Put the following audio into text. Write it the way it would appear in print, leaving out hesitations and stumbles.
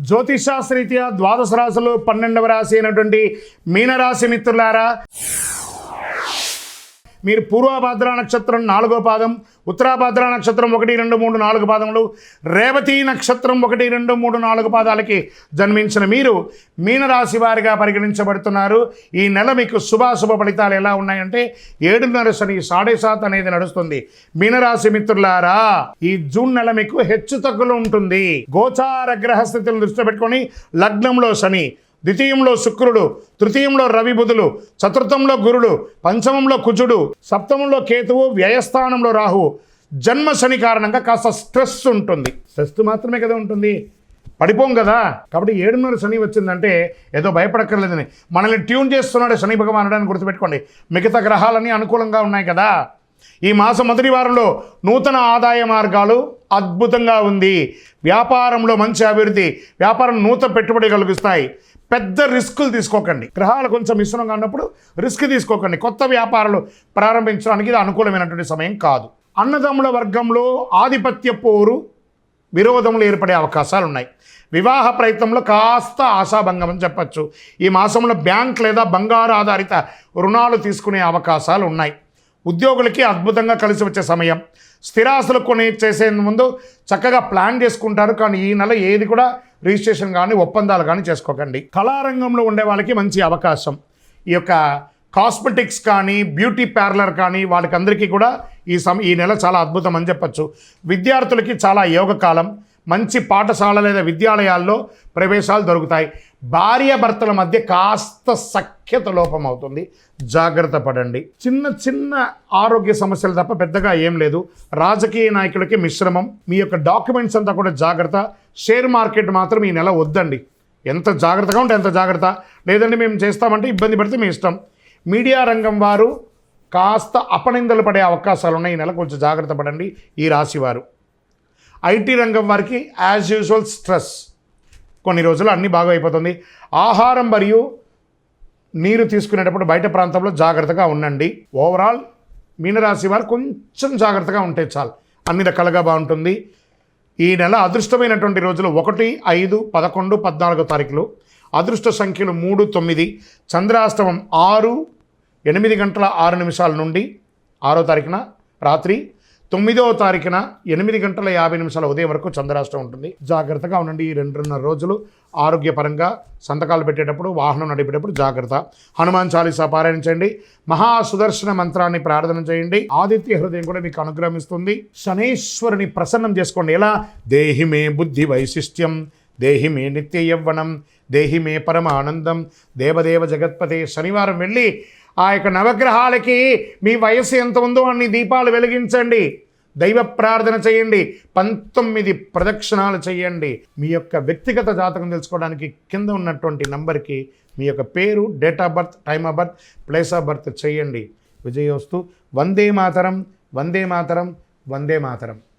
జ్యోతిషాస్త్రరీత్యా ద్వాదశ రాశులు 12వ రాశి అయినటువంటి మీనరాశి మిత్రులారా, మీరు పూర్వభద్ర నక్షత్రం 4వ పాదం, ఉత్తరాభద్ర నక్షత్రం 1, 2, 3, 4 పాదములు, రేవతి నక్షత్రం 1, 2, 3, 4 పాదాలకి జన్మించిన మీరు మీనరాశి వారిగా పరిగణించబడుతున్నారు. ఈ నెల మీకు శుభాశుభ ఫలితాలు ఎలా ఉన్నాయంటే 7.5 శని 7.5 అనేది నడుస్తుంది. మీనరాశి మిత్రులారా, ఈ జూన్ నెల మీకు హెచ్చు తగ్గులు ఉంటుంది. గోచార గ్రహ స్థితులను దృష్టిలో పెట్టుకొని లగ్నంలో శని, ద్వితీయంలో శుక్రుడు, తృతీయంలో రవి బుధులు, చతుర్థంలో గురుడు, పంచమంలో కుజుడు, సప్తమంలో కేతువు, వ్యయస్థానంలో రాహువు. జన్మ శని కారణంగా కాస్త స్ట్రెస్ ఉంటుంది. స్ట్రెస్ మాత్రమే కదా ఉంటుంది, పడిపోం కదా. కాబట్టి 7.5 శని వచ్చిందంటే ఏదో భయపడక్కర్లేదని మనల్ని ట్యూన్ చేస్తున్నాడు శని భగవానుడు అని గుర్తుపెట్టుకోండి. మిగతా గ్రహాలన్నీ అనుకూలంగా ఉన్నాయి కదా. ఈ మాసం మొదటి వారంలో నూతన ఆదాయ మార్గాలు అద్భుతంగా ఉంది. వ్యాపారంలో మంచి అభివృద్ధి, వ్యాపారం నూతన పెట్టుబడి కలిగిస్తాయి. పెద్ద రిస్కులు తీసుకోకండి. గ్రహాలు కొంచెం మిశ్రమంగా ఉన్నప్పుడు రిస్క్ తీసుకోకండి. కొత్త వ్యాపారాలు ప్రారంభించడానికి ఇది అనుకూలమైనటువంటి సమయం కాదు. అన్నదమ్ముల వర్గంలో ఆధిపత్య పోరు, విరోధములు ఏర్పడే అవకాశాలు ఉన్నాయి. వివాహ ప్రయత్నంలో కాస్త ఆశాభంగం అని చెప్పచ్చు. ఈ మాసంలో బ్యాంక్ లేదా బంగారు ఆధారిత రుణాలు తీసుకునే అవకాశాలు ఉన్నాయి. ఉద్యోగులకి అద్భుతంగా కలిసి వచ్చే సమయం. స్థిరాస్తులు చేసే ముందు చక్కగా ప్లాన్ చేసుకుంటారు, కానీ ఈ నెల ఏది కూడా రిజిస్ట్రేషన్ కానీ ఒప్పందాలు కానీ చేసుకోకండి. కళారంగంలో ఉండే వాళ్ళకి మంచి అవకాశం. ఈ యొక్క కాస్మెటిక్స్ కానీ బ్యూటీ పార్లర్ కానీ వాళ్ళకి అందరికీ కూడా ఈ నెల చాలా అద్భుతం అని చెప్పచ్చు. విద్యార్థులకి చాలా యోగకాలం. మంచి పాఠశాల లేదా విద్యాలయాల్లో ప్రవేశాలు దొరుకుతాయి. భార్యాభర్తల మధ్య కాస్త సఖ్యత లోపం అవుతుంది, జాగ్రత్త పడండి. చిన్న చిన్న ఆరోగ్య సమస్యలు తప్ప పెద్దగా ఏం లేదు. రాజకీయ నాయకులకి మిశ్రమం. మీ యొక్క డాక్యుమెంట్స్ అంతా కూడా జాగ్రత్త. షేర్ మార్కెట్ మాత్రం ఈ నెల వద్దండి. ఎంత జాగ్రత్తగా ఉంటే ఎంత జాగ్రత్త, లేదంటే మేము చేస్తామంటే ఇబ్బంది పడితే మీ ఇష్టం. మీడియా రంగం వారు కాస్త అపనిందలు పడే అవకాశాలు ఉన్నాయి. ఈ నెల కొంచెం జాగ్రత్త పడండి ఈ రాశివారు. ఐటీ రంగం వారికి యాజ్ యూజువల్ స్ట్రెస్. కొన్ని రోజులు అన్నీ బాగా అయిపోతుంది. ఆహారం మరియు నీరు తీసుకునేటప్పుడు బయట ప్రాంతంలో జాగ్రత్తగా ఉండండి. ఓవరాల్ మీనరాశి వారు కొంచెం జాగ్రత్తగా ఉంటే చాలు, అన్ని రకాలుగా బాగుంటుంది. ఈ నెల అదృష్టమైనటువంటి రోజులు 1, 5, 11, 14 తారీఖులు. అదృష్ట సంఖ్యలు 3, 9. చంద్రాష్టమం 6, 8 గంటల 6 నిమిషాల నుండి 6వ తారీఖున రాత్రి, 9వ తారీఖున 8 గంటల 50 నిమిషాల ఉదయం వరకు చంద్రాష్టం ఉంటుంది. జాగ్రత్తగా ఉండండి ఈ 2.5 రోజులు. ఆరోగ్యపరంగా సంతకాలు పెట్టేటప్పుడు, వాహనం నడిపేటప్పుడు జాగ్రత్త. హనుమాన్ చాలీసా పారాయణించండి. మహాసుదర్శన మంత్రాన్ని ప్రార్థన చేయండి. ఆదిత్య హృదయం కూడా మీకు అనుగ్రహిస్తుంది. శనేశ్వరుని ప్రసన్నం చేసుకోండి. ఎలా? దేహి మే బుద్ధి వైశిష్ట్యం, దేహి మే నిత్య యవ్వనం, దేహి మే పరమ ఆనందం, దేవదేవ జగత్పతే. శనివారం వెళ్ళి ఆ యొక్క నవగ్రహాలకి మీ వయస్సు ఎంత ఉందో అన్ని దీపాలు వెలిగించండి. దైవ ప్రార్థన చేయండి. 19 ప్రదక్షిణాలు చేయండి. మీ యొక్క వ్యక్తిగత జాతకం తెలుసుకోవడానికి కింద ఉన్నటువంటి నంబర్కి మీ యొక్క పేరు, date of birth, time of birth, place of birth చేయండి. విజయోస్తు. వందే మాతరం, వందే మాతరం, వందే మాతరం.